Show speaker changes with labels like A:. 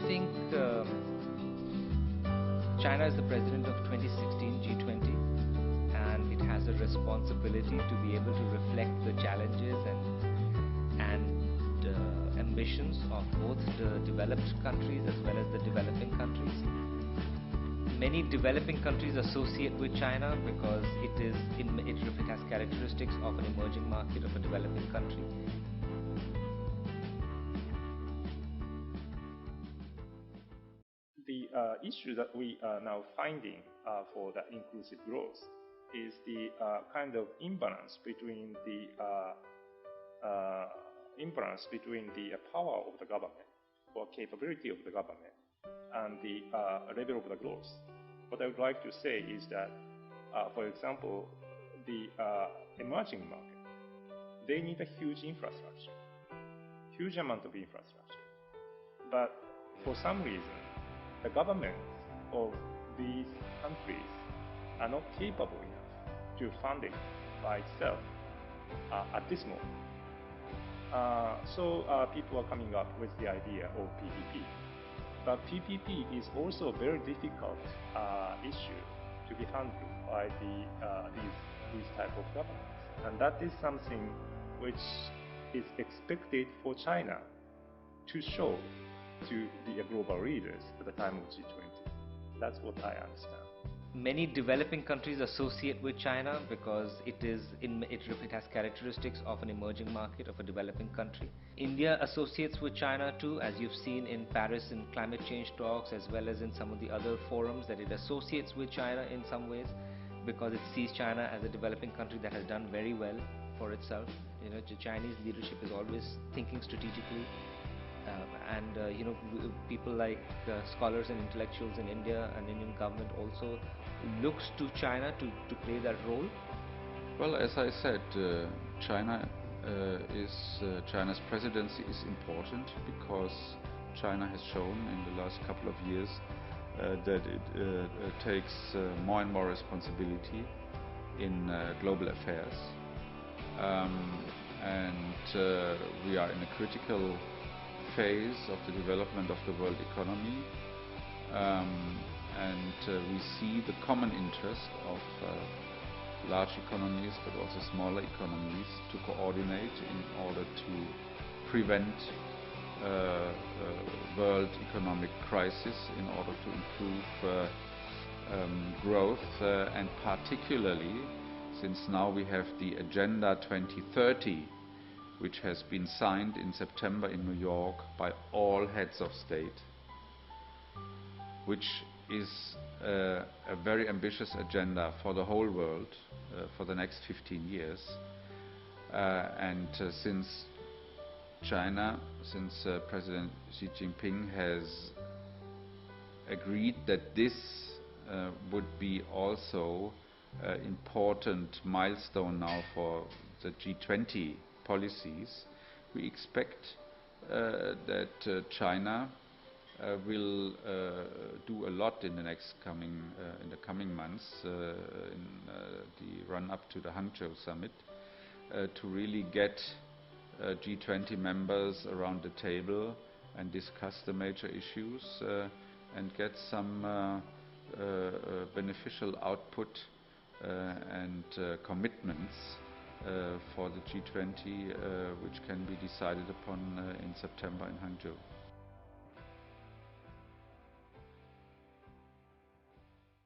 A: think China is the president of 2016 G20, and it has a responsibility to be able to reflect the challenges and ambitions of both the developed countries as well as the developing countries. Many developing countries associate with China because it has characteristics of an emerging market of a developing country.
B: The issue that we are now finding for the inclusive growth is the kind of imbalance between the power of the government or capability of the government and the level of the growth. What I would like to say is that, for example, the emerging market, they need a huge infrastructure, huge amount of infrastructure. But for some reason, the governments of these countries are not capable enough to fund it by itself at this moment. So people are coming up with the idea of PPP. But PPP is also a very difficult issue to be handled by these type of governments. And that is something which is expected for China to show to the global leaders at the time of G20. That's what I understand.
A: Many developing countries associate with China because it has characteristics of an emerging market of a developing country. India associates with China too, as you've seen in Paris in climate change talks, as well as in some of the other forums, that it associates with China in some ways because it sees China as a developing country that has done very well for itself. You know, the Chinese leadership is always thinking strategically. People like scholars and intellectuals in India and Indian government also looks to China to play that role.
C: Well, as I said, China's presidency is important because China has shown in the last couple of years that it takes more and more responsibility in global affairs, we are in a critical phase of the development of the world economy, we see the common interest of large economies but also smaller economies to coordinate in order to prevent world economic crisis, in order to improve growth, and particularly since now we have the Agenda 2030, which has been signed in September in New York by all heads of state, which is a very ambitious agenda for the whole world for the next 15 years. Since President Xi Jinping has agreed that this would be also an important milestone now for the G20 policies, we expect that China will do a lot in the coming months in the run-up to the Hangzhou summit to really get G20 members around the table and discuss the major issues and get some beneficial output and commitments for the G20 which can be decided upon in September in Hangzhou.